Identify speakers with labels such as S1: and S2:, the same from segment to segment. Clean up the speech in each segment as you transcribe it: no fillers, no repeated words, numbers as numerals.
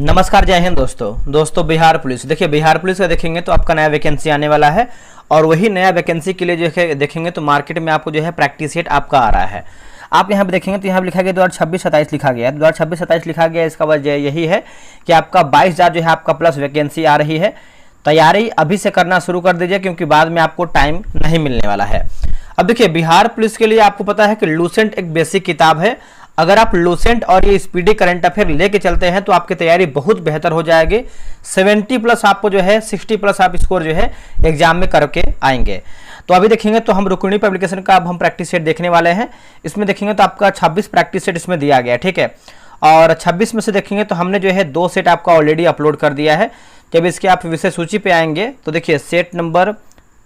S1: नमस्कार, जय हिंद दोस्तों बिहार पुलिस। देखिए, बिहार पुलिस का देखेंगे तो आपका नया वैकेंसी आने वाला है और वही नया वैकेंसी के लिए जो है देखेंगे तो मार्केट में आपको जो है प्रैक्टिस सेट आपका आ रहा है। आप यहाँ पे देखेंगे तो यहाँ पे लिखा गया 2026-27 लिखा गया है। 2026-27 लिखा गया, इसका वजह यही है कि आपका 22,000 जो है आपका प्लस वैकेंसी आ रही है। तैयारी अभी से करना शुरू कर दीजिए क्योंकि बाद में आपको टाइम नहीं मिलने वाला है। अब देखिए, बिहार पुलिस के लिए आपको पता है कि लूसेंट एक बेसिक किताब है। अगर आप लूसेंट और ये स्पीडी करंट अफेयर लेके चलते हैं तो आपकी तैयारी बहुत बेहतर हो जाएगी। 70 प्लस आपको जो है 60 प्लस आप स्कोर जो है एग्जाम में करके आएंगे। तो अभी देखेंगे तो हम रुक्मिणी पब्लिकेशन का अब हम प्रैक्टिस सेट देखने वाले हैं। इसमें देखेंगे तो आपका 26 प्रैक्टिस सेट इसमें दिया गया है, ठीक है। और 26 में से देखेंगे तो हमने जो है 2 सेट आपका ऑलरेडी अपलोड कर दिया है। जब इसके आप विषय सूची पे आएंगे तो देखिए सेट नंबर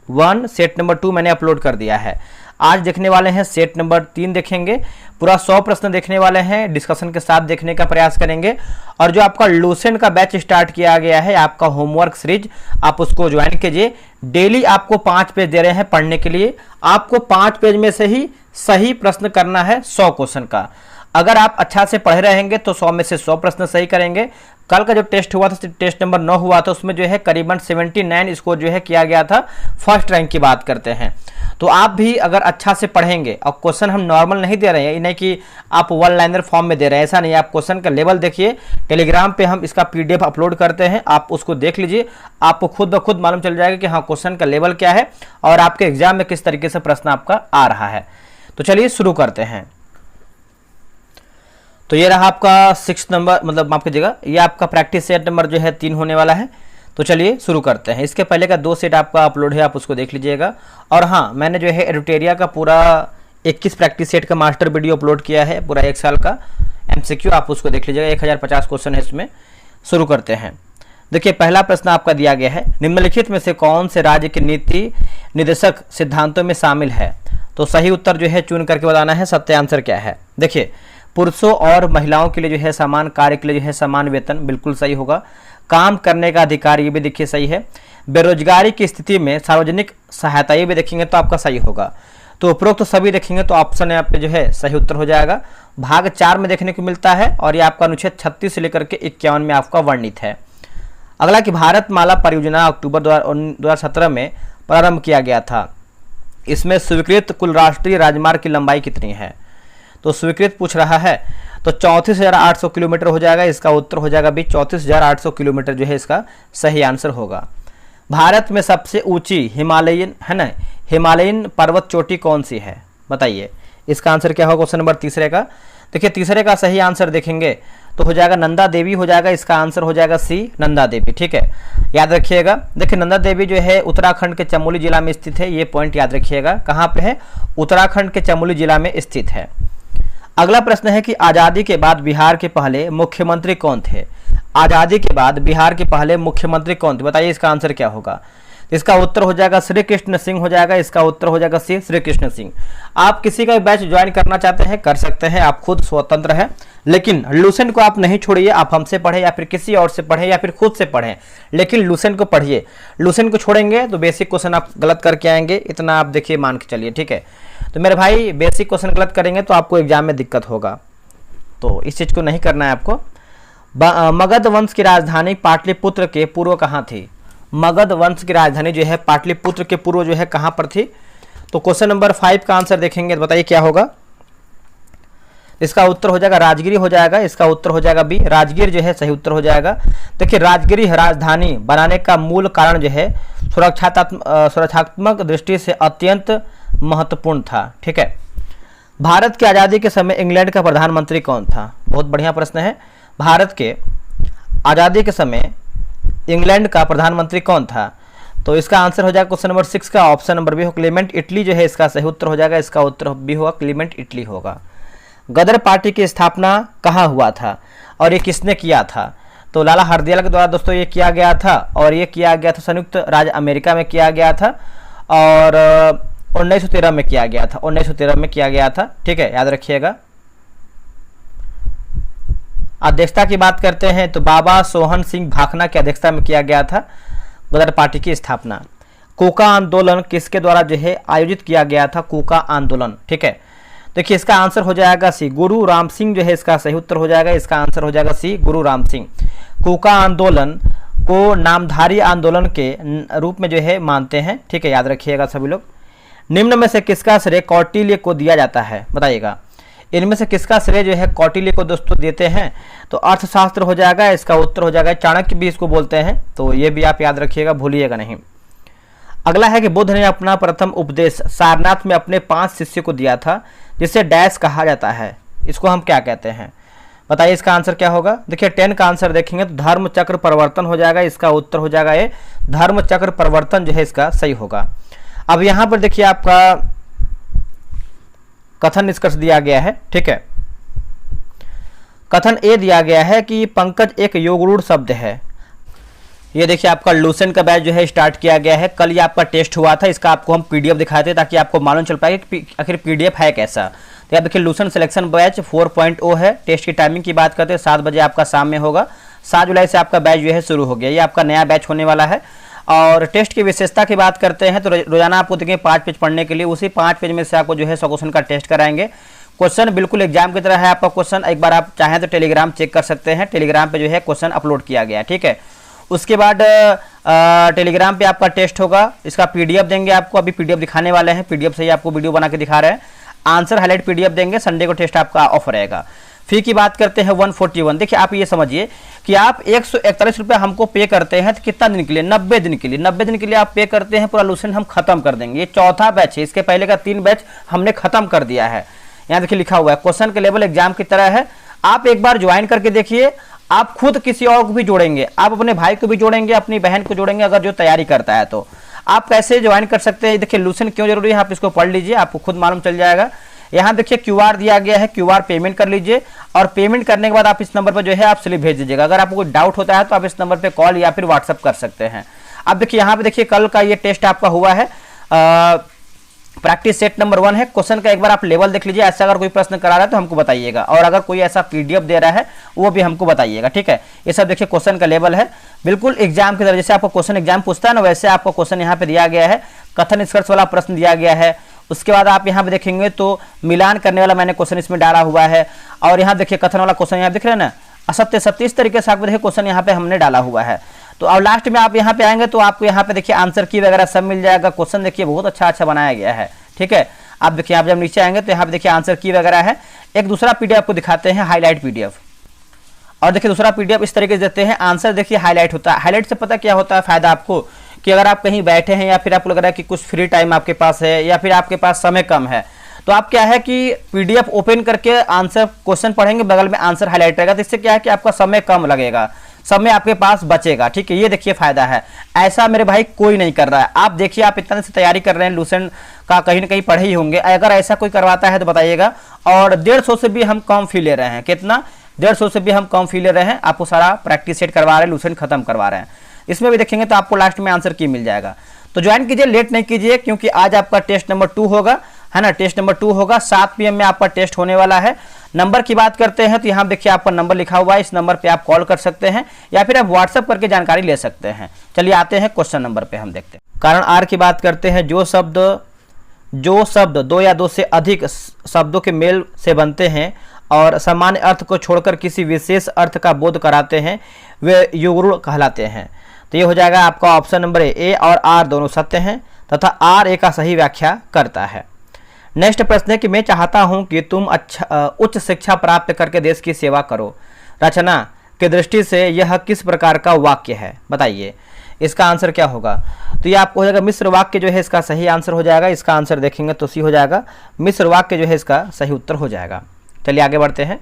S1: 1 सेट नंबर 2 मैंने अपलोड कर दिया है। आज देखने वाले हैं सेट नंबर 3 देखेंगे, पूरा 100 प्रश्न देखने वाले हैं, डिस्कशन के साथ देखने का प्रयास करेंगे। और जो आपका लूसेंट का बैच स्टार्ट किया गया है आपका होमवर्क सीरीज, आप उसको ज्वाइन कीजिए। डेली आपको 5 पेज दे रहे हैं पढ़ने के लिए। आपको 5 पेज में से ही सही प्रश्न करना है 100 क्वेश्चन का। अगर आप अच्छा से पढ़े रहेंगे तो 100 में से 100 प्रश्न सही करेंगे। कल का जो टेस्ट हुआ था, टेस्ट नंबर 9 हुआ था, उसमें जो है करीबन 79 स्कोर जो है किया गया था। फर्स्ट रैंक की बात करते हैं तो आप भी अगर अच्छा से पढ़ेंगे, और क्वेश्चन हम नॉर्मल नहीं दे रहे हैं, नहीं कि आप वन लाइनर फॉर्म में दे रहे हैं, ऐसा नहीं। आप क्वेश्चन का लेवल देखिए, टेलीग्राम पे हम इसका पीडीएफ अपलोड करते हैं, आप उसको देख लीजिए। आपको खुद ब खुद मालूम चल जाएगा कि हाँ क्वेश्चन का लेवल क्या है और आपके एग्जाम में किस तरीके से प्रश्न आपका आ रहा है। तो चलिए शुरू करते हैं। तो ये रहा आपका 6 नंबर, मतलब माफ कीजिएगा, ये आपका प्रैक्टिस सेट नंबर जो है 3 होने वाला है। तो चलिए शुरू करते हैं। इसके पहले का 2 सेट आपका अपलोड है, आप उसको देख लीजिएगा। और हाँ, मैंने जो है एडुटेरिया का पूरा 21 प्रैक्टिस सेट का मास्टर वीडियो अपलोड किया है, पूरा 1 साल का एमसीक्यू, आप उसको देख लीजिएगा। 1050 क्वेश्चन है इसमें। शुरू करते हैं। देखिए, पहला प्रश्न आपका दिया गया है, निम्नलिखित में से कौन से राज्य के नीति निर्देशक सिद्धांतों में शामिल है। तो सही उत्तर जो है चुन करके बताना है। सत्य आंसर क्या है? देखिए, पुरुषों और महिलाओं के लिए जो है समान कार्य के लिए जो है समान वेतन, बिल्कुल सही होगा। काम करने का अधिकार, ये भी देखिए सही है। बेरोजगारी की स्थिति में सार्वजनिक सहायता, ये भी देखेंगे तो आपका सही होगा। तो उपरोक्त तो सभी देखेंगे तो ऑप्शन यहाँ पे जो है सही उत्तर हो जाएगा। भाग 4 में देखने को मिलता है और ये आपका अनुच्छेद 36 से लेकर के 51 में आपका वर्णित है। अगला कि भारत माला परियोजना अक्टूबर 2017 में प्रारंभ किया गया था। इसमें स्वीकृत कुल राष्ट्रीय राजमार्ग की लंबाई कितनी है? तो स्वीकृत पूछ रहा है तो 34,800 किलोमीटर हो जाएगा। इसका उत्तर हो जाएगा भी 34,800 किलोमीटर जो है इसका सही आंसर होगा। भारत में सबसे ऊंची हिमालयन है ना, हिमालयन पर्वत चोटी कौन सी है बताइए। इसका आंसर क्या होगा क्वेश्चन नंबर तीसरे का? देखिए, तीसरे का सही आंसर देखेंगे तो हो जाएगा नंदा देवी हो जाएगा। इसका आंसर हो जाएगा सी, नंदा देवी, ठीक है, याद रखिएगा। देखिए, नंदा देवी जो है उत्तराखंड के चमोली जिला में स्थित है। ये पॉइंट याद रखिएगा, कहाँ पे है? उत्तराखंड के चमोली जिला में स्थित है। अगला प्रश्न है कि आज़ादी के बाद बिहार के पहले मुख्यमंत्री कौन थे। आज़ादी के बाद बिहार के पहले मुख्यमंत्री कौन थे बताइए। इसका आंसर क्या होगा? इसका उत्तर हो जाएगा श्री कृष्ण सिंह हो जाएगा। इसका उत्तर हो जाएगा सी, श्री कृष्ण सिंह। आप किसी का बैच ज्वाइन करना चाहते हैं कर सकते हैं, आप खुद स्वतंत्र हैं, लेकिन लूसेंट को आप नहीं छोड़िए। आप हमसे पढ़े या फिर किसी और से पढ़े या फिर खुद से पढ़ें, लेकिन लूसेंट को पढ़िए। लूसेंट को छोड़ेंगे तो बेसिक क्वेश्चन आप गलत करके आएंगे, इतना आप देखिए मान के चलिए, ठीक है। तो मेरे भाई, बेसिक क्वेश्चन गलत करेंगे तो आपको एग्जाम में दिक्कत होगा, तो इस चीज़ को नहीं करना है आपको। मगध वंश की राजधानी पाटलिपुत्र के पूर्व कहाँ थी? मगध वंश की राजधानी जो है पाटलिपुत्र के पूर्व जो है कहाँ पर थी? तो क्वेश्चन नंबर 5 का आंसर देखेंगे तो बताइए क्या होगा। इसका उत्तर हो जाएगा राजगिरी हो जाएगा। इसका उत्तर हो जाएगा बी, राजगीर जो है सही उत्तर हो जाएगा। देखिए, राजगिरी राजधानी बनाने का मूल कारण जो है सुरक्षात्मक दृष्टि से अत्यंत महत्वपूर्ण था, ठीक है। भारत की आज़ादी के समय इंग्लैंड का प्रधानमंत्री कौन था? बहुत बढ़िया प्रश्न है। भारत के आज़ादी के समय इंग्लैंड का प्रधानमंत्री कौन था? तो इसका आंसर हो जाएगा क्वेश्चन नंबर 6 का ऑप्शन नंबर बी हो, क्लेमेंट इटली जो है इसका सही उत्तर हो जाएगा। इसका उत्तर भी होगा क्लेमेंट इटली होगा। गदर पार्टी की स्थापना कहाँ हुआ था और ये किसने किया था? तो लाला हरदयाल के द्वारा दोस्तों ये किया गया था, और ये किया गया था संयुक्त राज्य अमेरिका में किया गया था, और 1913 में किया गया था। 1913 में किया गया था, ठीक है, याद रखिएगा। अध्यक्षता की बात करते हैं तो बाबा सोहन सिंह भाखना की अध्यक्षता में किया गया था गदर पार्टी की स्थापना। कूका आंदोलन किसके द्वारा जो है आयोजित किया गया था? कूका आंदोलन, ठीक है। देखिए इसका आंसर हो जाएगा सी, गुरु राम सिंह जो है इसका सही उत्तर हो जाएगा। इसका आंसर हो जाएगा सी, गुरु राम सिंह। कूका आंदोलन को नामधारी आंदोलन के रूप में जो है मानते हैं, ठीक है, याद रखिएगा सभी लोग। निम्न में से किसका श्रेय कौटिल्य को दिया जाता है, बताइएगा। इनमें से किसका श्रेय जो है कौटिल्य को दोस्तों देते हैं, तो अर्थशास्त्र हो जाएगा, इसका उत्तर हो जाएगा। चाणक्य भी इसको बोलते हैं, तो ये भी आप याद रखिएगा, भूलिएगा नहीं। अगला है कि बुद्ध ने अपना प्रथम उपदेश सारनाथ में अपने 5 शिष्य को दिया था, जिसे डैश कहा जाता है, इसको हम क्या कहते हैं, बताइए इसका आंसर क्या होगा। देखिए 10 का आंसर देखेंगे तो धर्म चक्र परिवर्तन हो जाएगा, इसका उत्तर हो जाएगा ये धर्म चक्र परिवर्तन जो है इसका सही होगा। अब यहां पर देखिए आपका कथन निष्कर्ष दिया गया है, ठीक है। कथन ए दिया गया है कि पंकज एक योगरूढ़ शब्द है। ये देखिए आपका लूसेंट का बैच जो है स्टार्ट किया गया है, कल ये आपका टेस्ट हुआ था, इसका आपको हम पीडीएफ दिखाए थे ताकि आपको मालूम चल पाए कि आखिर पीडीएफ है कैसा। तो आप देखिए लूसेंट सिलेक्शन बैच 4.0 है। टेस्ट की टाइमिंग की बात करते हैं 7 बजे आपका शाम में होगा। 7 जुलाई से आपका बैच जो है शुरू हो गया, ये आपका नया बैच होने वाला है। और टेस्ट की विशेषता की बात करते हैं तो रोजाना आपको देखेंगे 5 पेज पढ़ने के लिए, उसी 5 पेज में से आपको जो है 100 क्वेश्चन का टेस्ट कराएंगे। क्वेश्चन बिल्कुल एग्जाम की तरह है आपका क्वेश्चन, एक बार आप चाहें तो टेलीग्राम चेक कर सकते हैं, टेलीग्राम पे जो है क्वेश्चन अपलोड किया गया है, ठीक है। उसके बाद टेलीग्राम पे आपका टेस्ट होगा, इसका पीडीएफ देंगे आपको, अभी पीडीएफ दिखाने वाले हैं, पीडीएफ से ही आपको वीडियो बना के दिखा रहे हैं। आंसर हाईलाइट पीडीएफ देंगे, संडे को टेस्ट आपका ऑफ रहेगा। फी की बात करते हैं 141। देखिए आप ये समझिए कि आप 141 रुपये हमको पे करते हैं तो कितना दिन के लिए, 90 दिन के लिए, 90 दिन के लिए आप पे करते हैं, पूरा लूसेंट हम खत्म कर देंगे। ये चौथा बैच है, इसके पहले का 3 बैच हमने खत्म कर दिया है। यहाँ देखिए लिखा हुआ है क्वेश्चन के लेवल एग्जाम की तरह है, आप एक बार ज्वाइन करके देखिए, आप खुद किसी और को भी जोड़ेंगे, आप अपने भाई को भी जोड़ेंगे, अपनी बहन को जोड़ेंगे, अगर जो तैयारी करता है तो आप कैसे ज्वाइन कर सकते हैं। देखिए लूसेंट क्यों जरूरी है, आप इसको पढ़ लीजिए, आपको खुद मालूम चल जाएगा। यहाँ देखिए क्यूआर दिया गया है, क्यूआर पेमेंट कर लीजिए और पेमेंट करने के बाद आप इस नंबर पर जो है आप स्लिप भेज दीजिएगा। अगर आपको कोई डाउट होता है तो आप इस नंबर पे कॉल या फिर व्हाट्सअप कर सकते हैं। अब देखिए यहाँ पे देखिए कल का ये टेस्ट आपका हुआ है, प्रैक्टिस सेट नंबर 1 है। क्वेश्चन का एक बार आप लेवल देख लीजिए, ऐसा अगर कोई प्रश्न करा रहा है तो हमको बताइएगा, और अगर कोई ऐसा पीडीएफ दे रहा है वो भी हमको बताइएगा, ठीक है। ये सब देखिए क्वेश्चन का लेवल है, बिल्कुल एग्जाम की तरह, जैसे आपको क्वेश्चन एग्जाम पूछता है ना वैसे आपको क्वेश्चन यहाँ पे दिया गया है। कथन निष्कर्ष वाला प्रश्न दिया गया है, उसके बाद आप यहाँ पे देखेंगे तो मिलान करने वाला मैंने क्वेश्चन इसमें डाला हुआ है, और यहाँ देखिए कथन वाला क्वेश्चन यहाँ दिख रहे हैं ना, असत्य सत्य, इस तरीके से आपको देखिए क्वेश्चन यहाँ पे हमने डाला हुआ है। तो अब लास्ट में आप यहाँ पे आएंगे तो आपको यहाँ पे देखिए आंसर की वगैरह सब मिल जाएगा। क्वेश्चन देखिए बहुत अच्छा बनाया गया है, ठीक है। आप देखिए आप जब नीचे आएंगे तो यहाँ पे देखिए आंसर की वगैरह है। एक दूसरा पीडीएफ आपको दिखाते हैं, हाईलाइट पीडीएफ, और देखिए दूसरा पीडीएफ इस तरीके से देते हैं, आंसर देखिए हाईलाइट होता है। हाईलाइट से पता क्या होता है फायदा आपको, कि अगर आप कहीं बैठे हैं या फिर आपको लग रहा है कि कुछ फ्री टाइम आपके पास है या फिर आपके पास समय कम है, तो आप क्या है कि पीडीएफ ओपन करके आंसर क्वेश्चन पढ़ेंगे, बगल में आंसर हाईलाइट रहेगा, तो इससे क्या है कि आपका समय कम लगेगा, समय आपके पास बचेगा, ठीक है। ये देखिए फायदा है, ऐसा मेरे भाई कोई नहीं कर रहा है। आप देखिए आप इतना से तैयारी कर रहे हैं, लूसेंट का कहीं ना कहीं पढ़े ही होंगे, अगर ऐसा कोई करवाता है तो बताइएगा। और 150 से भी हम कम फी ले रहे हैं, कितना, 150 से भी हम कम फी ले रहे हैं, आपको सारा प्रैक्टिस सेट करवा रहे हैं, लूसेंट खत्म करवा रहे हैं। इसमें भी देखेंगे तो आपको लास्ट में आंसर की मिल जाएगा। तो ज्वाइन कीजिए, लेट नहीं कीजिए, क्योंकि आज आपका टेस्ट नंबर 2 होगा, है ना, टेस्ट नंबर 2 होगा, 7 PM में आपका टेस्ट होने वाला है। नंबर की बात करते हैं तो यहाँ देखिए आपका नंबर लिखा हुआ है, इस नंबर पे आप कॉल कर सकते हैं या फिर आप व्हाट्सएप करके जानकारी ले सकते हैं। चलिए आते हैं क्वेश्चन नंबर पे, हम देखते हैं। कारण आर की बात करते हैं, जो शब्द 2 या 2 से अधिक शब्दों के मेल से बनते हैं और सामान्य अर्थ को छोड़कर किसी विशेष अर्थ का बोध कराते हैं, वे युगरूढ़ कहलाते हैं। तो ये हो जाएगा आपका ऑप्शन नंबर ए और आर दोनों सत्य हैं तथा आर ए का सही व्याख्या करता है। नेक्स्ट प्रश्न है कि मैं चाहता हूं कि तुम उच्च शिक्षा प्राप्त करके देश की सेवा करो। रचना की दृष्टि से यह किस प्रकार का वाक्य है, बताइए इसका आंसर क्या होगा। तो ये आपको हो जाएगा मिश्र वाक्य जो है इसका सही आंसर हो जाएगा। इसका आंसर देखेंगे तो सी हो जाएगा, मिश्र वाक्य जो है इसका सही उत्तर हो जाएगा। चलिए आगे बढ़ते हैं।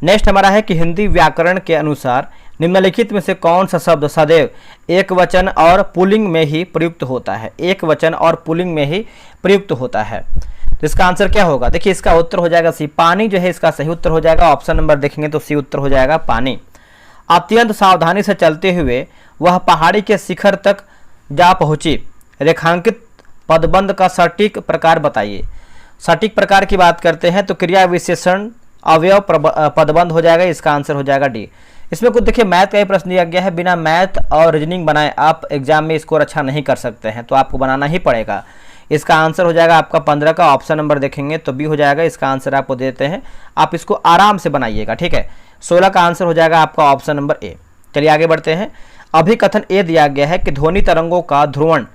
S1: नेक्स्ट हमारा है कि हिंदी व्याकरण के अनुसार निम्नलिखित में से कौन सा शब्द सदैव एक वचन और पुल्लिंग में ही प्रयुक्त होता है, एक वचन और पुल्लिंग में ही प्रयुक्त होता है। तो इसका आंसर क्या होगा, देखिए इसका उत्तर हो जाएगा सी, पानी जो है इसका सही उत्तर हो जाएगा। ऑप्शन नंबर देखेंगे तो सी उत्तर हो जाएगा, पानी। अत्यंत सावधानी से चलते हुए वह पहाड़ी के शिखर तक जा पहुंची, रेखांकित पदबंध का सटीक प्रकार बताइए। सटीक प्रकार की बात करते हैं तो क्रिया विशेषण अवयव पदबंध हो जाएगा, इसका आंसर हो जाएगा डी। इसमें कुछ देखिए मैथ का ही प्रश्न दिया गया है, बिना मैथ और रीजनिंग बनाए आप एग्जाम में स्कोर अच्छा नहीं कर सकते हैं, तो आपको बनाना ही पड़ेगा। इसका आंसर हो जाएगा आपका 15 का ऑप्शन नंबर देखेंगे तो बी हो जाएगा। इसका आंसर आपको देते हैं, आप इसको आराम से बनाइएगा, ठीक है। 16 का आंसर हो जाएगा आपका ऑप्शन नंबर ए। चलिए आगे बढ़ते हैं। अभिकथन ए दिया गया है कि ध्वनि तरंगों का ध्रुवण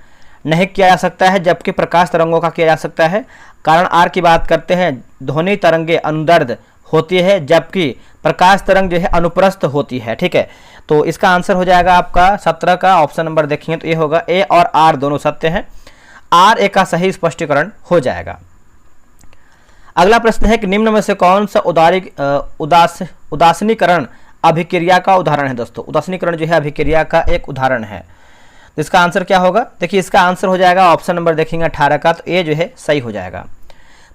S1: नहीं किया जा सकता है जबकि प्रकाश तरंगों का किया जा सकता है। कारण आर की बात करते हैं, ध्वनि तरंगे अनुदैर्ध्य होती है जबकि प्रकाश तरंग जो है अनुप्रस्थ होती है, ठीक है। तो इसका आंसर हो जाएगा आपका 17 का ऑप्शन नंबर देखेंगे तो ये होगा। ए और आर दोनों सत्य हैं, आर ए का सही स्पष्टीकरण हो जाएगा। अगला प्रश्न है कि निम्न में से कौन सा उदासीनीकरण अभिक्रिया का उदाहरण है। दोस्तों उदासीनीकरण जो है अभिक्रिया का एक उदाहरण है, तो इसका आंसर क्या होगा। देखिए इसका आंसर हो जाएगा ऑप्शन नंबर देखेंगे 18 का, तो ए जो है सही हो जाएगा।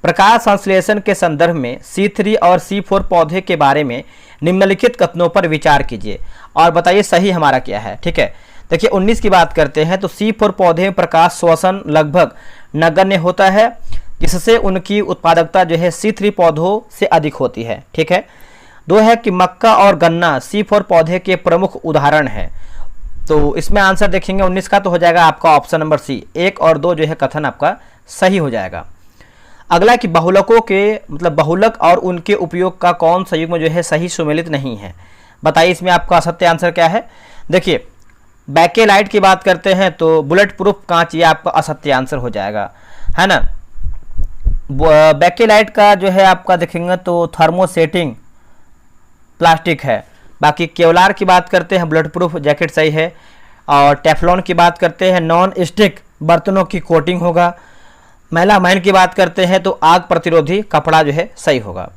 S1: प्रकाश संश्लेषण के संदर्भ में C3 और C4 पौधे के बारे में निम्नलिखित कथनों पर विचार कीजिए और बताइए सही हमारा क्या है, ठीक है। देखिए 19 की बात करते हैं तो C4 पौधे में प्रकाश श्वसन लगभग नगण्य होता है जिससे उनकी उत्पादकता जो है C3 पौधों से अधिक होती है, ठीक है। 2 है कि मक्का और गन्ना C4 पौधे के प्रमुख उदाहरण है। तो इसमें आंसर देखेंगे 19 का तो हो जाएगा आपका ऑप्शन नंबर सी। 1 और 2 जो है कथन आपका सही हो जाएगा। अगला कि बहुलकों के मतलब बहुलक और उनके उपयोग का कौन सा युग्म जो है सही सुमेलित नहीं है। बताइए इसमें आपका सत्य आंसर क्या है। देखिए बैकेलाइट की बात करते हैं तो बुलेट प्रूफ कांच, ये आपका असत्य आंसर हो जाएगा, है ना। बैकेलाइट का जो है आपका देखेंगे तो थर्मोसेटिंग प्लास्टिक है। बाकी केवलार की बात करते हैं बुलेट प्रूफ जैकेट सही है। और टेफ्लॉन की बात करते हैं नॉन स्टिक बर्तनों की कोटिंग होगा। मेलामाइन की बात करते हैं तो आग प्रतिरोधी कपड़ा जो है सही होगा।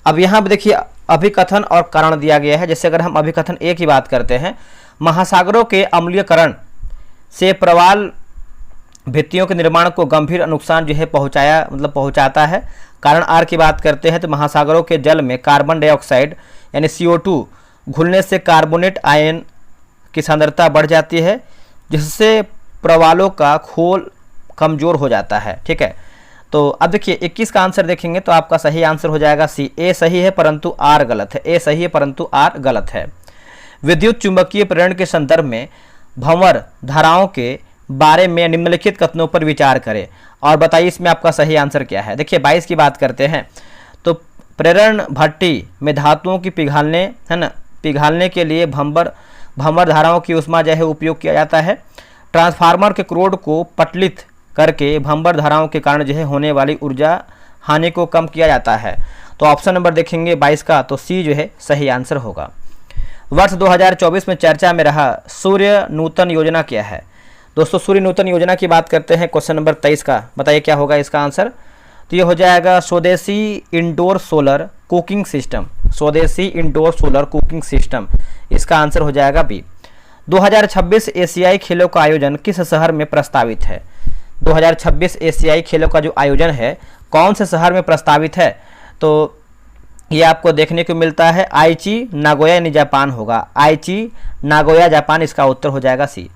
S1: अब यहाँ पर देखिए अभिकथन और कारण दिया गया है। जैसे अगर हम अभिकथन ए की बात करते हैं, महासागरों के अम्लीयकरण से प्रवाल भित्तियों के निर्माण को गंभीर नुकसान जो है पहुंचाता है। कारण आर की बात करते हैं तो महासागरों के जल में कार्बन डाइऑक्साइड यानी CO2 घुलने से कार्बोनेट आयन की सांद्रता बढ़ जाती है जिससे प्रवालों का खोल कमजोर हो जाता है, ठीक है। तो अब देखिए 21 का आंसर देखेंगे तो आपका सही आंसर हो जाएगा सी। ए सही है परंतु आर गलत है। ए सही है परंतु आर गलत है। विद्युत चुंबकीय प्रेरण के संदर्भ में भंवर धाराओं के बारे में निम्नलिखित कथनों पर विचार करें और बताइए इसमें आपका सही आंसर क्या है। देखिए 22 की बात करते हैं तो प्रेरण भट्टी में धातुओं की पिघालने के लिए भंवर धाराओं की ऊष्मा जो है उपयोग किया जाता है। ट्रांसफार्मर के क्रोड को पटलित करके भंवर धाराओं के कारण जो है होने वाली ऊर्जा हानि को कम किया जाता है। तो ऑप्शन नंबर देखेंगे 22 का तो सी जो है सही आंसर होगा। वर्ष 2024 में चर्चा में रहा सूर्य नूतन योजना क्या है। दोस्तों सूर्य नूतन योजना की बात करते हैं, क्वेश्चन नंबर 23 का बताइए क्या होगा इसका आंसर। तो ये हो जाएगा स्वदेशी इंडोर सोलर कुकिंग सिस्टम। स्वदेशी इंडोर सोलर कुकिंग सिस्टम, इसका आंसर हो जाएगा बी। 2026 एशियाई खेलों का आयोजन किस शहर में प्रस्तावित है। 2026 एशियाई खेलों का जो आयोजन है कौन से शहर में प्रस्तावित है। तो ये आपको देखने को मिलता है आईची नागोया यानी जापान होगा। आईची नागोया जापान, इसका उत्तर हो जाएगा सी।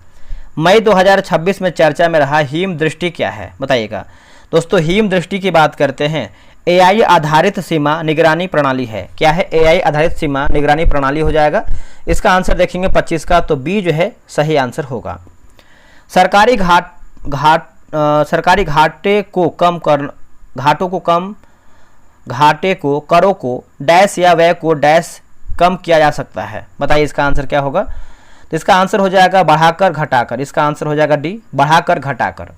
S1: मई 2026 में चर्चा में रहा हिम दृष्टि क्या है बताइएगा। दोस्तों हिम दृष्टि की बात करते हैं AI आधारित सीमा निगरानी प्रणाली है। क्या है AI आधारित सीमा निगरानी प्रणाली हो जाएगा। इसका आंसर देखेंगे 25 का तो बी जो है सही आंसर होगा। सरकारी घाटे को करों को डैश या व्यय को डैश कम किया जा सकता है। बताइए इसका आंसर क्या होगा। तो इसका आंसर हो जाएगा बढ़ाकर घटाकर। इसका आंसर हो जाएगा डी बढ़ाकर घटाकर।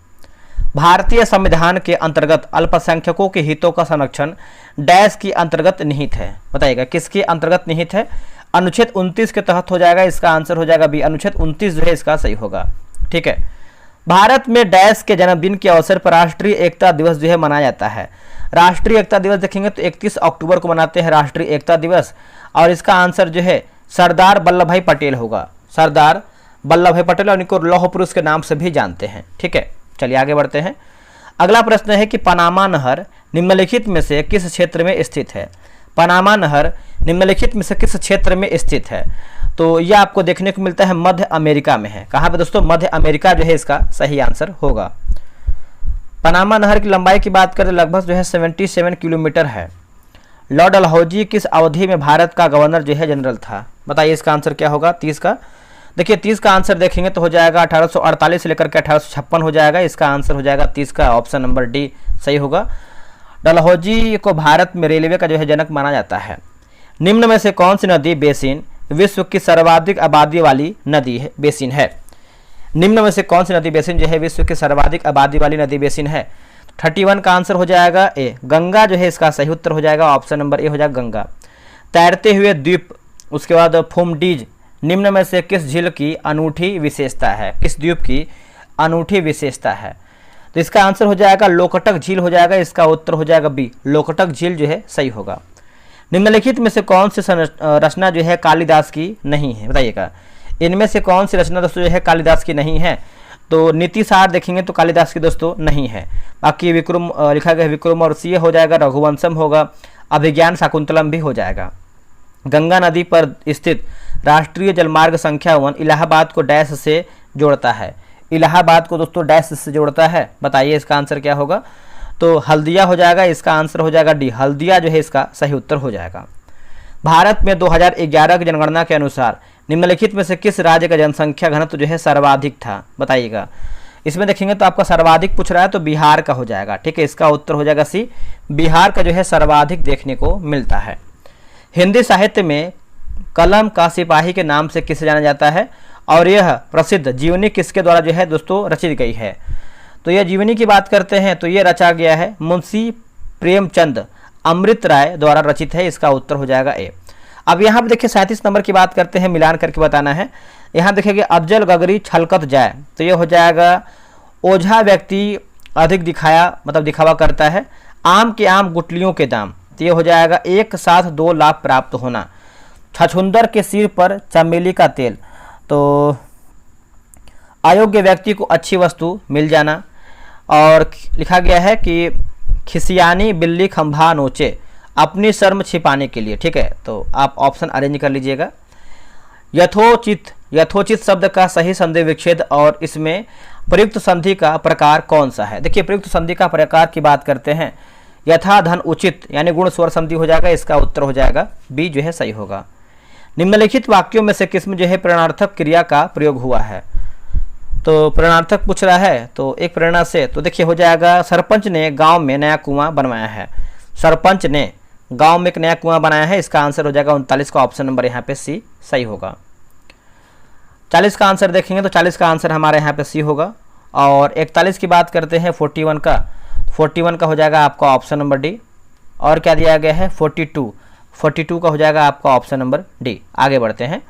S1: भारतीय संविधान के अंतर्गत अल्पसंख्यकों के हितों का संरक्षण डैश की अंतर्गत निहित है। बताइएगा किसके अंतर्गत निहित है। अनुच्छेद 29 के तहत हो जाएगा। इसका आंसर हो जाएगा बी। अनुच्छेद 29 जो है इसका सही होगा, ठीक है। भारत में डैश के जन्मदिन के अवसर पर राष्ट्रीय एकता दिवस जो है मनाया जाता है। राष्ट्रीय एकता दिवस देखेंगे तो 31 अक्टूबर को मनाते हैं राष्ट्रीय एकता दिवस। और इसका आंसर जो है सरदार वल्लभ भाई पटेल होगा। सरदार वल्लभ भाई पटेल, और इनको लौह पुरुष के नाम से भी जानते हैं, ठीक है। चलिए आगे बढ़ते हैं। अगला प्रश्न है कि पनामा नहर निम्नलिखित में से किस क्षेत्र में स्थित है। पनामा नहर निम्नलिखित में से किस क्षेत्र में स्थित है। तो यह आपको देखने को मिलता है मध्य अमेरिका में है। कहाँ पे दोस्तों, मध्य अमेरिका जो है इसका सही आंसर होगा। पनामा नहर की लंबाई की बात करें लगभग जो है 77 किलोमीटर है। लॉर्ड डलहौजी किस अवधि में भारत का गवर्नर जो है जनरल था। बताइए इसका आंसर क्या होगा 30 का। देखिए 30 का आंसर देखेंगे तो हो जाएगा 1848 से लेकर के 1856 हो जाएगा। इसका आंसर हो जाएगा 30 का ऑप्शन नंबर डी सही होगा। डलहौजी को भारत में रेलवे का जो है जनक माना जाता है। निम्न में से कौन सी नदी बेसिन विश्व की सर्वाधिक आबादी वाली नदी है बेसिन है? निम्न में से कौन सी नदी बेसिन जो है विश्व की सर्वाधिक आबादी वाली नदी बेसिन है? 31 का आंसर हो जाएगा ए, गंगा जो है इसका सही उत्तर हो जाएगा। ऑप्शन नंबर ए हो जाएगा गंगा। तैरते हुए द्वीप, उसके बाद फुमडीज, निम्न में से किस झील की अनूठी विशेषता है? किस द्वीप की अनूठी विशेषता है? तो इसका आंसर हो जाएगा लोकटक झील हो जाएगा। इसका उत्तर हो जाएगा बी, लोकटक झील जो है सही होगा। निम्नलिखित में से कौन सी रचना जो है कालिदास की नहीं है? बताइएगा इनमें से कौन सी रचना दोस्तों जो है कालिदास की नहीं है? तो नीतिसार देखेंगे तो कालिदास की दोस्तों नहीं है। बाकी विक्रम लिखा गया विक्रम और सी हो जाएगा, रघुवंशम होगा, अभिज्ञान शाकुंतलम भी हो जाएगा। गंगा नदी पर स्थित राष्ट्रीय जलमार्ग संख्या 1 इलाहाबाद को डैश से जोड़ता है। इलाहाबाद को दोस्तों डैश से जोड़ता है, बताइए इसका आंसर क्या होगा? तो हल्दिया हो जाएगा। इसका आंसर हो जाएगा डी, हल्दिया जो है इसका सही उत्तर हो जाएगा। भारत में 2011 की जनगणना के अनुसार निम्नलिखित में से किस राज्य का जनसंख्या घनत्व जो है सर्वाधिक था? बताइएगा। इसमें देखेंगे तो आपका सर्वाधिक पूछ रहा है तो बिहार का हो जाएगा। ठीक है, इसका उत्तर हो जाएगा सी, बिहार का जो है सर्वाधिक देखने को मिलता है। हिंदी साहित्य में कलम का सिपाही के नाम से किसे जाना जाता है? और यह प्रसिद्ध जीवनी किसके द्वारा जो है दोस्तों रचित गई है? तो यह जीवनी की बात करते हैं तो ये रचा गया है मुंशी प्रेमचंद अमृत राय द्वारा रचित है। इसका उत्तर हो जाएगा ए। अब यहाँ पे देखिए 37 नंबर की बात करते हैं, मिलान करके बताना है। यहाँ देखिए अफजल गगरी छलकत जाए, तो ये हो जाएगा ओझा व्यक्ति अधिक दिखावा करता है। आम के आम गुटलियों के दाम, तो ये हो जाएगा एक साथ 2 लाख प्राप्त होना। छछुंदर के सिर पर चमेली का तेल, तो अयोग्य व्यक्ति को अच्छी वस्तु मिल जाना। और लिखा गया है कि खिसियानी बिल्ली खंभा नोचे, अपनी शर्म छिपाने के लिए। ठीक है, तो आप ऑप्शन अरेंज कर लीजिएगा। यथोचित शब्द का सही संधि विच्छेद और इसमें प्रयुक्त संधि का प्रकार कौन सा है? देखिए प्रयुक्त संधि का प्रकार की बात करते हैं, यथा धन उचित यानी गुण स्वर संधि हो जाएगा। इसका उत्तर हो जाएगा बी जो है सही होगा। निम्नलिखित वाक्यों में से किसमें जो है प्रेरणार्थक क्रिया का प्रयोग हुआ है? तो प्रेरणार्थक पूछ रहा है तो एक प्रेरणा से, तो देखिए हो जाएगा सरपंच ने गांव में नया कुआं बनवाया है। सरपंच ने गांव में एक नया कुआं बनाया है। इसका आंसर हो जाएगा 39 का ऑप्शन नंबर यहाँ पे सी सही होगा। 40 का आंसर देखेंगे तो 40 का आंसर हमारे यहाँ पे सी होगा। और 41 की बात करते हैं 41 का, 41 का हो जाएगा आपका ऑप्शन नंबर डी। और क्या दिया गया है 42 का हो जाएगा आपका ऑप्शन नंबर डी। आगे बढ़ते हैं।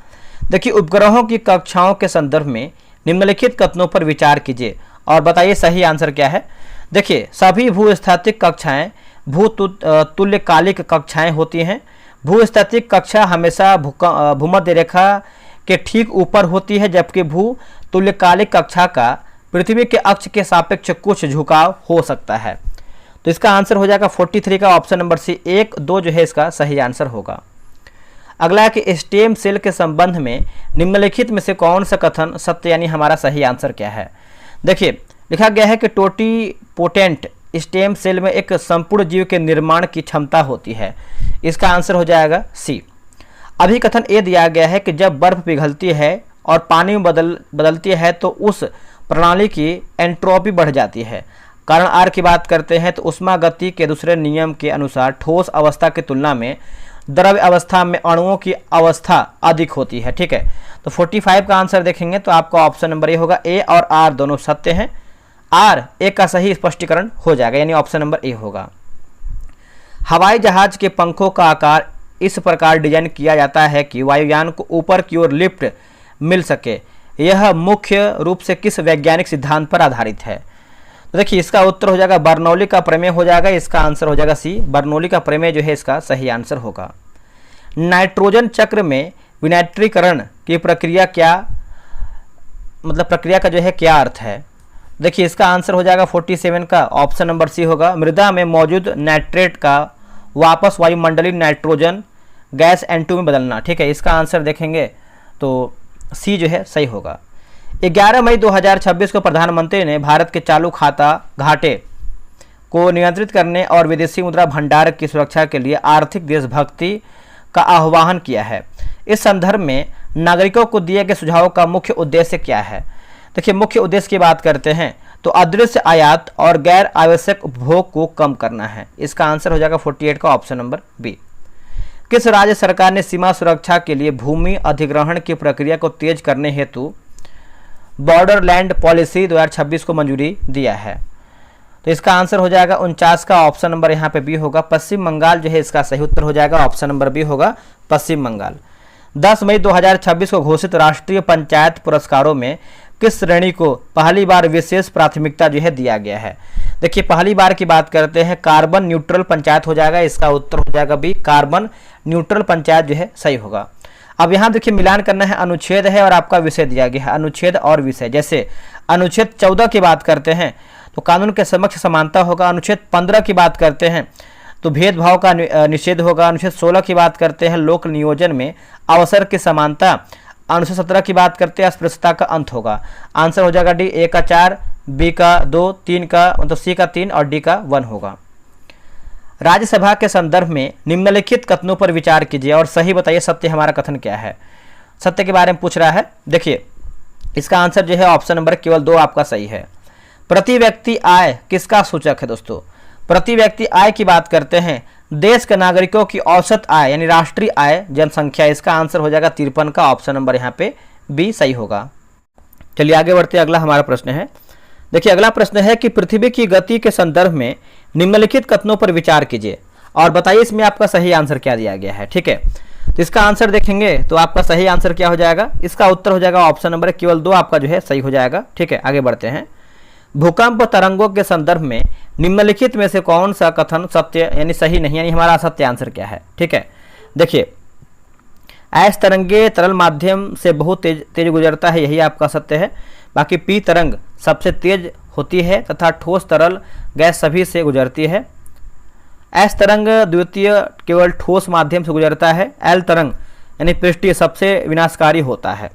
S1: देखिए उपग्रहों की कक्षाओं के संदर्भ में निम्नलिखित कथनों पर विचार कीजिए और बताइए सही आंसर क्या है। देखिए सभी भूस्थैतिक कक्षाएं तुल्यकालिक कक्षाएं होती हैं। भूस्थैतिक कक्षा हमेशा भूमध्य रेखा के ठीक ऊपर होती है, जबकि भू तुल्यकालिक कक्षा का पृथ्वी के अक्ष के सापेक्ष कुछ झुकाव हो सकता है। तो इसका आंसर हो जाएगा 43 का ऑप्शन नंबर सी 1, 2 जो है इसका सही आंसर होगा। अगला है कि स्टेम सेल के संबंध में निम्नलिखित में से कौन सा कथन सत्य यानी हमारा सही आंसर क्या है? देखिए लिखा गया है कि टोटीपोटेंट स्टेम सेल में एक संपूर्ण जीव के निर्माण की क्षमता होती है। इसका आंसर हो जाएगा सी। अभी कथन ए दिया गया है कि जब बर्फ पिघलती है और पानी में बदलती है तो उस प्रणाली की एंट्रोपी बढ़ जाती है। कारण आर की बात करते हैं तो उष्मा गति के दूसरे नियम के अनुसार ठोस अवस्था की तुलना में द्रव्य अवस्था में अणुओं की अवस्था अधिक होती है। ठीक है, तो 45 का आंसर देखेंगे तो आपका ऑप्शन नंबर ए होगा। ए और आर दोनों सत्य हैं। आर ए का सही स्पष्टीकरण हो जाएगा यानी ऑप्शन नंबर ए होगा। हवाई जहाज के पंखों का आकार इस प्रकार डिजाइन किया जाता है कि वायुयान को ऊपर की ओर लिफ्ट मिल सके। यह मुख्य रूप से किस वैज्ञानिक सिद्धांत पर आधारित है? तो देखिए इसका उत्तर हो जाएगा बर्नौली का प्रमेय हो जाएगा। इसका आंसर हो जाएगा सी, बर्नौली का प्रमेय जो है इसका सही आंसर होगा। नाइट्रोजन चक्र में विनाइट्रीकरण की प्रक्रिया प्रक्रिया का जो है क्या अर्थ है? देखिए इसका आंसर हो जाएगा 47 का ऑप्शन नंबर सी होगा। मृदा में मौजूद नाइट्रेट का वापस वायुमंडलीय नाइट्रोजन गैस N2 में बदलना। ठीक है, इसका आंसर देखेंगे तो सी जो है सही होगा। 11 मई 2026 को प्रधानमंत्री ने भारत के चालू खाता घाटे को नियंत्रित करने और विदेशी मुद्रा भंडार की सुरक्षा के लिए आर्थिक देशभक्ति का आह्वान किया है। इस संदर्भ में नागरिकों को दिए गए सुझावों का मुख्य उद्देश्य क्या है? देखिए, मुख्य उद्देश्य की बात करते हैं तो अदृश्य आयात और गैर आवश्यक उपभोग को कम करना है। इसका आंसर हो जाएगा 48 का ऑप्शन नंबर बी। किस राज्य सरकार ने सीमा सुरक्षा के लिए भूमि अधिग्रहण की प्रक्रिया को तेज करने हेतु बॉर्डरलैंड पॉलिसी 2026 को मंजूरी दिया है? तो इसका आंसर हो जाएगा 49 का ऑप्शन नंबर यहाँ पे बी होगा, पश्चिम बंगाल जो है इसका सही उत्तर हो जाएगा, ऑप्शन नंबर बी होगा पश्चिम बंगाल। 10 मई 2026 को घोषित राष्ट्रीय पंचायत पुरस्कारों में किस श्रेणी को पहली बार विशेष प्राथमिकता जो है दिया गया है? देखिए, पहली बार की बात करते हैं कार्बन न्यूट्रल पंचायत हो जाएगा, इसका उत्तर हो जाएगा बी, कार्बन न्यूट्रल पंचायत जो है सही होगा। अब यहाँ देखिए मिलान करना है, अनुच्छेद है और आपका विषय दिया गया है, अनुच्छेद और विषय। जैसे अनुच्छेद 14 की बात करते हैं तो कानून के समक्ष समानता होगा, अनुच्छेद 15 की बात करते हैं तो भेदभाव का निषेध होगा, अनुच्छेद 16 की बात करते हैं लोक नियोजन में अवसर की समानता, अनुच्छेद 17 की बात करते हैं अस्पृश्यता का अंत होगा। आंसर हो जाएगा डी, ए का 4, बी का 2, 3 का मतलब सी का 3 और डी का 1 होगा। राज्यसभा के संदर्भ में निम्नलिखित कथनों पर विचार कीजिए और सही बताइए सत्य हमारा कथन क्या है। सत्य के बारे में पूछ रहा है। देखिए, इसका आंसर जो है ऑप्शन नंबर केवल 2 आपका सही है। प्रति व्यक्ति आय किसका सूचक है दोस्तों? प्रति व्यक्ति आय की बात करते हैं देश के नागरिकों की औसत आय यानी राष्ट्रीय आय जनसंख्या, इसका आंसर हो जाएगा 53 का ऑप्शन नंबर यहाँ पे बी सही होगा। चलिए आगे बढ़ते हैं, अगला हमारा प्रश्न है। देखिए, अगला प्रश्न है कि पृथ्वी की गति के संदर्भ में निम्नलिखित कथनों पर विचार कीजिए और बताइए इसमें आपका सही आंसर क्या दिया गया है। ठीक है, तो इसका आंसर देखेंगे तो आपका सही आंसर क्या हो जाएगा? इसका उत्तर हो जाएगा ऑप्शन नंबर केवल 2 आपका जो है सही हो जाएगा। ठीक है, आगे बढ़ते हैं। भूकंप तरंगों के संदर्भ में निम्नलिखित में से कौन सा कथन सत्य यानी सही नहीं, यानी हमारा सत्य आंसर क्या है? ठीक है, देखिए, ऐस तरंगे तरल माध्यम से बहुत तेज गुजरता है, यही आपका सत्य है। बाकी पी तरंग सबसे तेज होती है तथा ठोस तरल गैस सभी से गुजरती है। एस तरंग द्वितीय केवल ठोस माध्यम से गुजरता है। एल तरंग यानी पृष्ठीय सबसे विनाशकारी होता है।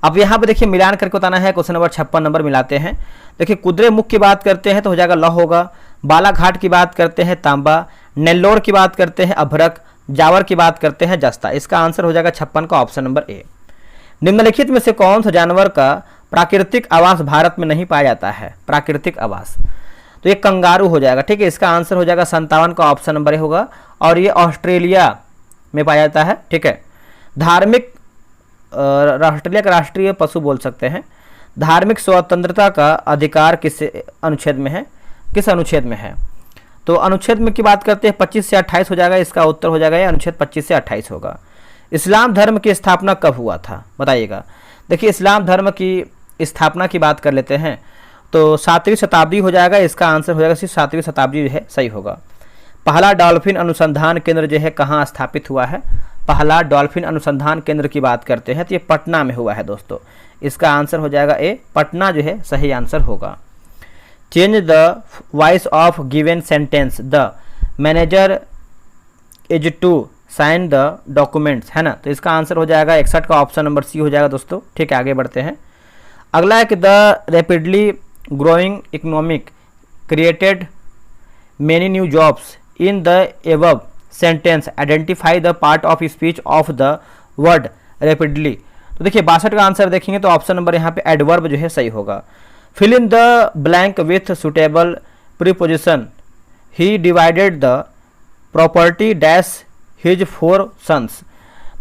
S1: अब यहाँ पे देखिए मिलान करके बताना है, क्वेश्चन नंबर 56 नंबर मिलाते हैं। देखिए, कुद्रे मुख की बात करते हैं तो हो जाएगा ल होगा, बालाघाट की बात करते हैं तांबा, नेल्लोर की बात करते हैं अभ्रक, जावर की बात करते हैं जस्ता। इसका आंसर हो जाएगा 56 का ऑप्शन नंबर ए। निम्नलिखित में से कौन सा जानवर का प्राकृतिक आवास भारत में नहीं पाया जाता है? प्राकृतिक आवास तो ये कंगारू हो जाएगा। ठीक है, इसका आंसर हो जाएगा 57 का ऑप्शन नंबर ए होगा और ये ऑस्ट्रेलिया में पाया जाता है। ठीक है, धार्मिक ऑस्ट्रेलिया का राष्ट्रीय पशु बोल सकते हैं। धार्मिक स्वतंत्रता का अधिकार किस अनुच्छेद में है? किस अनुच्छेद में है? तो अनुच्छेद में की बात करते हैं 25 से 28 हो जाएगा, इसका उत्तर हो जाएगा अनुच्छेद 25 से 28 होगा। इस्लाम धर्म की स्थापना कब हुआ था बताइएगा। देखिए, इस्लाम धर्म की स्थापना की बात कर लेते हैं तो 7वीं शताब्दी हो जाएगा, इसका आंसर हो जाएगा 7वीं शताब्दी जो है सही होगा। पहला डॉल्फिन अनुसंधान केंद्र जो है कहाँ स्थापित हुआ है? पहला डॉल्फिन अनुसंधान केंद्र की बात करते हैं तो ये पटना में हुआ है दोस्तों। इसका आंसर हो जाएगा ए, पटना जो है सही आंसर होगा। Change the voice of given sentence, the manager is to sign the documents, है ना। तो इसका आंसर हो जाएगा 61 का ऑप्शन नंबर सी हो जाएगा दोस्तों। ठीक है, आगे बढ़ते हैं। अगला है कि the rapidly growing economic created many new jobs in the above sentence, identify the part of speech of the word rapidly. तो देखिए 62 का आंसर देखेंगे तो ऑप्शन नंबर यहाँ पे एडवर्ब जो है सही होगा। Fill in the blank with suitable preposition, he divided the property dash his 4 sons.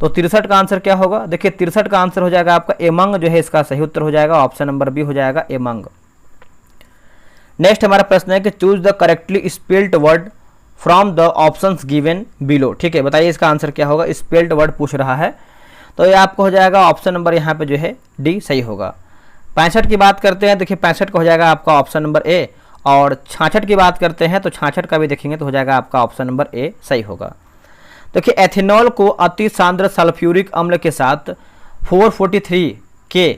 S1: तो 63 का आंसर क्या होगा? देखिए 63 का आंसर हो जाएगा आपका एमंग जो है इसका सही उत्तर हो जाएगा, ऑप्शन नंबर बी हो जाएगा एमंग। नेक्स्ट हमारा प्रश्न है कि choose the correctly spelled word from the options given below. ठीक है, बताइए इसका आंसर क्या होगा? स्पेल्ड वर्ड पूछ रहा है तो ये आपको हो जाएगा ऑप्शन नंबर यहाँ पे जो है डी सही होगा। 65 की बात करते हैं, देखिए 65 का हो जाएगा आपका ऑप्शन नंबर ए और 66 की बात करते हैं तो 66 का भी देखेंगे तो हो जाएगा आपका ऑप्शन नंबर ए सही होगा। देखिए एथेनॉल को अति सांद्र सल्फ्यूरिक अम्ल के साथ 443 के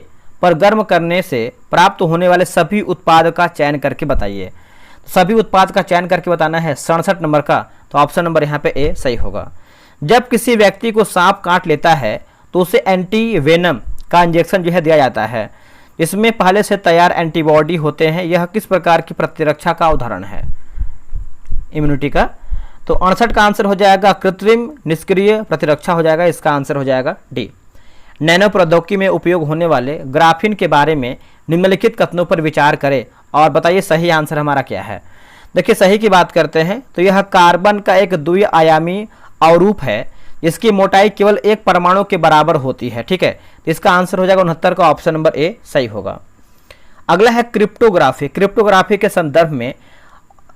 S1: पर गर्म करने से प्राप्त होने वाले सभी उत्पाद का चयन करके बताइए। सभी उत्पाद का चयन करके बताना है 67 नंबर का, तो ऑप्शन नंबर यहाँ पे ए सही होगा। जब किसी व्यक्ति को सांप काट लेता है तो उसे एंटी वेनम का इंजेक्शन जो है दिया जाता है, इसमें पहले से तैयार एंटीबॉडी होते हैं। यह किस प्रकार की प्रतिरक्षा का उदाहरण है? इम्यूनिटी का। तो 68 का आंसर हो जाएगा कृत्रिम निष्क्रिय प्रतिरक्षा हो जाएगा, इसका आंसर हो जाएगा डी। नैनो प्रौद्योगिकी में उपयोग होने वाले ग्राफीन के बारे में निम्नलिखित कथनों पर विचार करें और बताइए सही आंसर हमारा क्या है। देखिए सही की बात करते हैं तो यह कार्बन का एक द्विआयामी अवरूप है, इसकी मोटाई केवल एक परमाणु के बराबर होती है। ठीक है, तो इसका आंसर हो जाएगा 69 का ऑप्शन नंबर ए सही होगा। अगला है क्रिप्टोग्राफी। क्रिप्टोग्राफी के संदर्भ में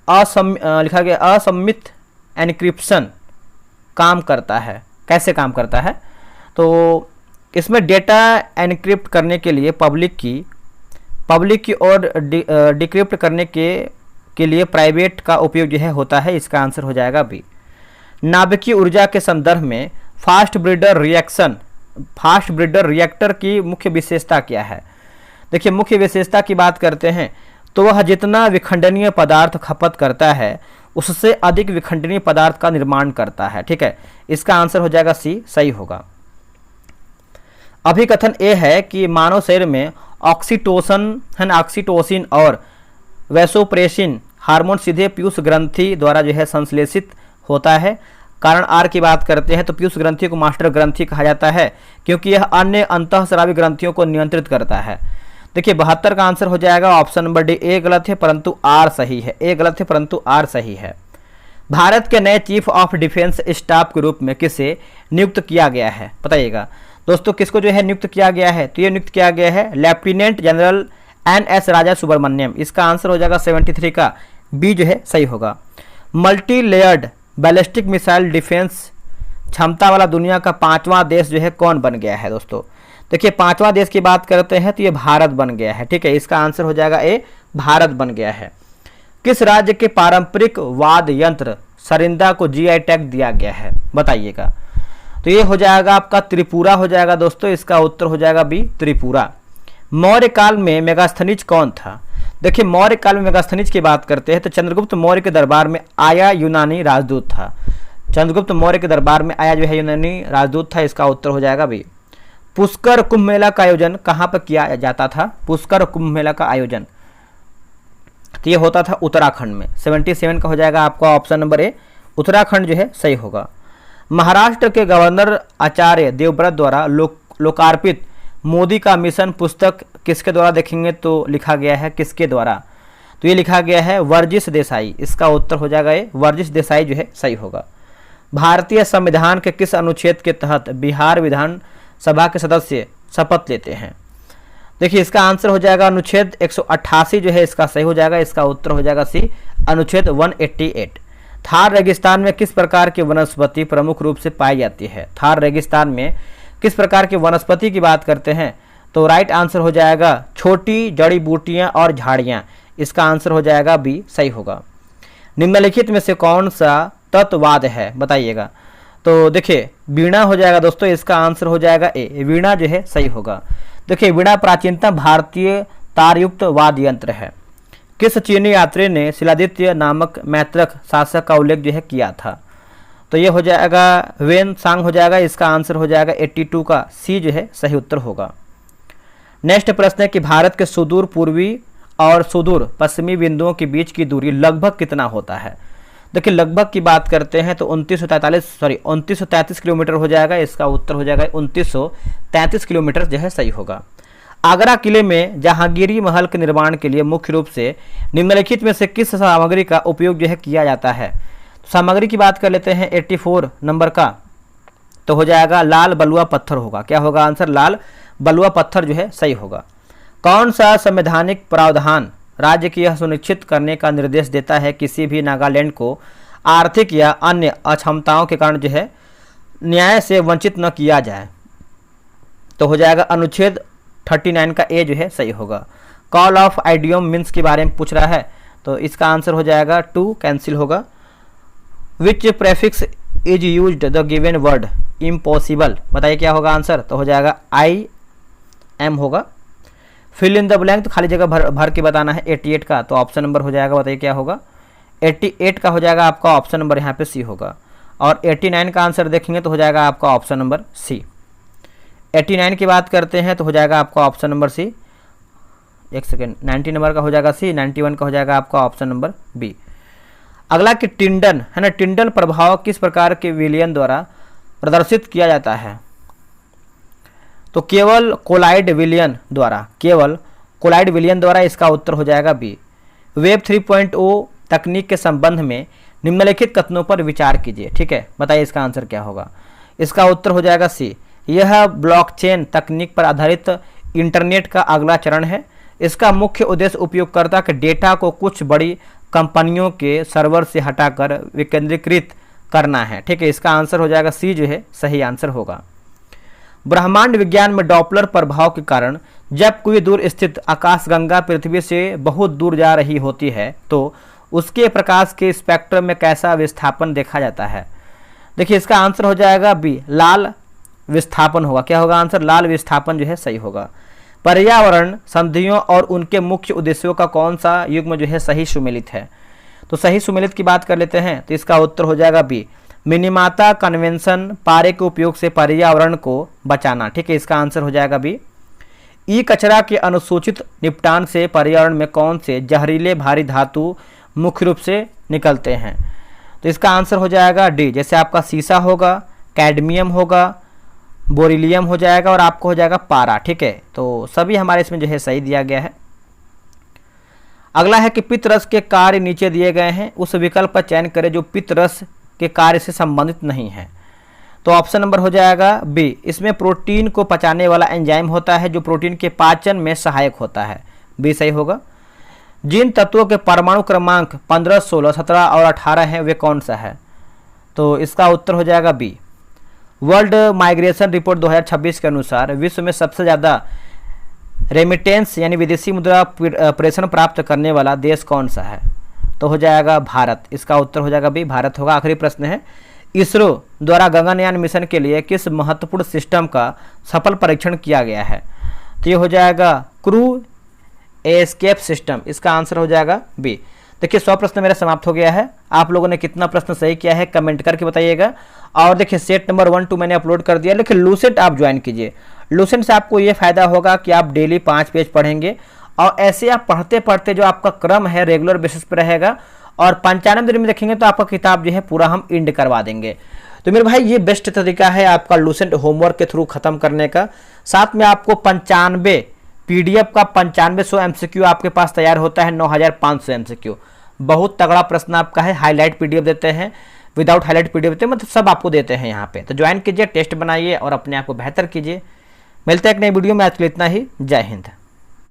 S1: लिखा गया असम्मित एन्क्रिप्शन काम करता है। कैसे काम करता है? तो इसमें डेटा एनक्रिप्ट करने के लिए पब्लिक की और डिक्रिप्ट करने के लिए प्राइवेट का उपयोग जो है होता है, इसका आंसर हो जाएगा बी। नाभिकीय ऊर्जा के संदर्भ में फास्ट ब्रीडर रिएक्टर की मुख्य विशेषता क्या है? देखिए मुख्य विशेषता की बात करते हैं तो वह जितना विखंडनीय पदार्थ खपत करता है उससे अधिक विखंडनीय पदार्थ का निर्माण करता है। ठीक है, इसका आंसर हो जाएगा सी सही होगा। अभिकथन ए है कि मानव शरीर में ऑक्सीटोसिन और वैसोप्रेसिन हार्मोन सीधे पीयूष ग्रंथि द्वारा जो है संश्लेषित होता है। कारण आर की बात करते हैं तो पीयूष ग्रंथि को मास्टर ग्रंथि कहा जाता है क्योंकि यह अन्य अंतःस्रावी ग्रंथियों को नियंत्रित करता है। देखिए 72 का आंसर हो जाएगा ऑप्शन नंबर डी। ए गलत है परंतु आर सही है। ए गलत है परंतु आर सही है। भारत के नए चीफ ऑफ डिफेंस स्टाफ के रूप में किसे नियुक्त किया गया है? बताइएगा दोस्तों, किसको जो है नियुक्त किया गया है? तो ये नियुक्त किया गया है लेफ्टिनेंट जनरल NS राजा सुब्रमण्यम। इसका आंसर हो जाएगा 73 का बी जो है सही होगा। Multi layered ballistic missile defence क्षमता वाला दुनिया का 5वां देश जो है कौन बन गया है? दोस्तों देखिए 5वां देश की बात करते हैं तो ये भारत बन गया है। ठीक है, इसका आंसर हो जाएगा ए भारत बन गया है। किस राज्य के पारंपरिक वाद्य यंत्र सरिंदा को GI टैग दिया गया है? बताइएगा। तो ये हो जाएगा आपका त्रिपुरा हो जाएगा दोस्तों, इसका उत्तर हो जाएगा बी त्रिपुरा। मौर्य काल में मेगास्थनीज कौन था? देखिए मौर्य काल में मेगास्थनीज की बात करते हैं तो चंद्रगुप्त मौर्य के दरबार में आया यूनानी राजदूत था। चंद्रगुप्त मौर्य के दरबार में आया जो है यूनानी राजदूत था, इसका उत्तर हो जाएगा बी। पुष्कर कुंभ मेला का आयोजन कहाँ पर किया जाता था? पुष्कर कुंभ मेला का आयोजन तो ये होता था उत्तराखंड में। 77 का हो जाएगा आपका ऑप्शन नंबर ए उत्तराखंड जो है सही होगा। महाराष्ट्र के गवर्नर आचार्य देवव्रत द्वारा लोकार्पित मोदी का मिशन पुस्तक किसके द्वारा देखेंगे तो लिखा गया है किसके द्वारा? तो ये लिखा गया है वर्जिश देसाई। इसका उत्तर हो जाएगा ये वर्जिश देसाई जो है सही होगा। भारतीय संविधान के किस अनुच्छेद के तहत बिहार विधान सभा के सदस्य शपथ लेते हैं? देखिए इसका आंसर हो जाएगा अनुच्छेद 188 जो है इसका सही हो जाएगा। इसका उत्तर हो जाएगा सी अनुच्छेद 188। थार रेगिस्तान में किस प्रकार की वनस्पति प्रमुख रूप से पाई जाती है? थार रेगिस्तान में किस प्रकार की वनस्पति की बात करते हैं तो राइट आंसर हो जाएगा छोटी जड़ी बूटियां और झाड़ियां। इसका आंसर हो जाएगा बी सही होगा। निम्नलिखित में से कौन सा तत्ववाद है? बताइएगा। तो देखिए वीणा हो जाएगा दोस्तों, इसका आंसर हो जाएगा ए वीणा जो है सही होगा। देखिए वीणा प्राचीनतम भारतीय तारयुक्त वाद्य यंत्र है। किस चीनी यात्री ने शिलादित्य नामक मैत्रक शासक का उल्लेख जो है किया था? तो ये हो जाएगा वेन सांग हो जाएगा। इसका आंसर हो जाएगा 82 का सी जो है सही उत्तर होगा। नेक्स्ट प्रश्न है कि भारत के सुदूर पूर्वी और सुदूर पश्चिमी बिंदुओं के बीच की दूरी लगभग कितना होता है? देखिए लगभग की बात करते हैं तो 2933 किलोमीटर हो जाएगा। इसका उत्तर हो जाएगा 2933 किलोमीटर जो है सही होगा। आगरा किले में जहांगीरी महल के निर्माण के लिए मुख्य रूप से निम्नलिखित में से किस सामग्री का उपयोग जो है किया जाता है? सामग्री की बात कर लेते हैं 84 नंबर का, तो हो जाएगा लाल बलुआ पत्थर होगा। क्या होगा आंसर? लाल बलुआ पत्थर जो है सही होगा। कौन सा संवैधानिक प्रावधान राज्य की यह सुनिश्चित करने का निर्देश देता है किसी भी नागालैंड को आर्थिक या अन्य अक्षमताओं के कारण जो है न्याय से वंचित न किया जाए? तो हो जाएगा अनुच्छेद 39 का ए जो है सही होगा। कॉल ऑफ आइडियम मीन्स के बारे में पूछ रहा है तो इसका आंसर हो जाएगा 2 कैंसिल होगा। Which prefix is used the given word impossible? बताइए क्या होगा आंसर? तो हो जाएगा IM होगा। फिल इन द ब्लैंक तो खाली जगह भर के बताना है 88 का, तो ऑप्शन नंबर हो जाएगा, बताइए क्या होगा? 88 का हो जाएगा आपका ऑप्शन नंबर यहाँ पे सी होगा। और 89 का आंसर देखेंगे तो हो जाएगा आपका ऑप्शन नंबर सी। 89 की बात करते हैं तो हो जाएगा आपका ऑप्शन नंबर सी। एक सेकेंड, 90 नंबर का हो जाएगा सी, 91 का हो जाएगा आपका ऑप्शन नंबर बी। अगला कि टिंडन है ना, टिंडल प्रभाव किस प्रकार के विलयन द्वारा प्रदर्शित किया जाता है? तो केवल कोलाइड विलयन द्वारा, केवल कोलाइड विलयन द्वारा। इसका उत्तर हो जाएगा बी। वेब 3.0 तकनीक के संबंध में निम्नलिखित कथनों पर विचार कीजिए। ठीक है, बताइए इसका आंसर क्या होगा? इसका उत्तर हो जाएगा सी। यह ब्लॉकचेन तकनीक पर आधारित इंटरनेट का अगला चरण है। इसका मुख्य उद्देश्य उपयोगकर्ता के डेटा को कुछ बड़ी कंपनियों के सर्वर से हटाकर विकेंद्रीकृत करना है। ठीक है, इसका आंसर हो जाएगा सी जो है सही आंसर होगा। ब्रह्मांड विज्ञान में डॉपलर प्रभाव के कारण जब कोई दूर स्थित आकाशगंगा पृथ्वी से बहुत दूर जा रही होती है तो उसके प्रकाश के स्पेक्ट्रम में कैसा विस्थापन देखा जाता है? देखिए इसका आंसर हो जाएगा बी, लाल विस्थापन होगा। क्या होगा आंसर? लाल विस्थापन जो है सही होगा। पर्यावरण संधियों और उनके मुख्य उद्देश्यों का कौन सा युग्म जो है सही सुमेलित है? तो सही सुमेलित की बात कर लेते हैं, तो इसका उत्तर हो जाएगा बी, मिनिमाता कन्वेंशन पारे के उपयोग से पर्यावरण को बचाना। ठीक है, इसका आंसर हो जाएगा बी। ई कचरा के अनुसूचित निपटान से पर्यावरण में कौन से जहरीले भारी धातु मुख्य रूप से निकलते हैं? तो इसका आंसर हो जाएगा डी, जैसे आपका सीसा होगा, कैडमियम होगा, बोरिलियम हो जाएगा और आपको हो जाएगा पारा। ठीक है, तो सभी हमारे इसमें जो है सही दिया गया है। अगला है कि पित्तरस के कार्य नीचे दिए गए हैं, उस विकल्प का चयन करें जो पित्तरस के कार्य से संबंधित नहीं है। तो ऑप्शन नंबर हो जाएगा बी, इसमें प्रोटीन को पचाने वाला एंजाइम होता है जो प्रोटीन के पाचन में सहायक होता है। बी सही होगा। जिन तत्वों के परमाणु क्रमांक 15, 16, 17 और 18 हैं वे कौन सा है? तो इसका उत्तर हो जाएगा बी। वर्ल्ड माइग्रेशन रिपोर्ट 2026 के अनुसार विश्व में सबसे ज़्यादा रेमिटेंस यानी विदेशी मुद्रा प्रेषण प्राप्त करने वाला देश कौन सा है? तो हो जाएगा भारत। इसका उत्तर हो जाएगा बी, भारत होगा। आखिरी प्रश्न है, इसरो द्वारा गगनयान मिशन के लिए किस महत्वपूर्ण सिस्टम का सफल परीक्षण किया गया है? तो ये हो जाएगा क्रू एस्केप सिस्टम। इसका आंसर हो जाएगा बी। देखिए 100 प्रश्न मेरा समाप्त हो गया है। आप लोगों ने कितना प्रश्न सही किया है कमेंट करके बताइएगा। और देखिए सेट नंबर 1, 2 मैंने अपलोड कर दिया, लेकिन लूसेंट आप ज्वाइन कीजिए। लूसेंट से आपको ये फायदा होगा कि आप डेली 5 पेज पढ़ेंगे और ऐसे आप पढ़ते पढ़ते जो आपका क्रम है रेगुलर बेसिस पर रहेगा और 95 दिन में देखेंगे तो आपका किताब जो है पूरा हम इंड करवा देंगे। तो मेरे भाई ये बेस्ट तरीका है आपका लूसेंट होमवर्क के थ्रू खत्म करने का। साथ में आपको 95 पीडीएफ का 9500 एमसीक्यू आपके पास तैयार होता है, 9500 एमसीक्यू। बहुत तगड़ा प्रश्न आपका है। हाईलाइट पीडीएफ देते हैं, विदाउट हाईलाइट पीडीएफ देते हैं, मतलब सब आपको देते हैं यहाँ पे। तो ज्वाइन कीजिए, टेस्ट बनाइए और अपने आप को बेहतर कीजिए। मिलते हैं एक नई वीडियो में। आज के लिए इतना ही। जय हिंद।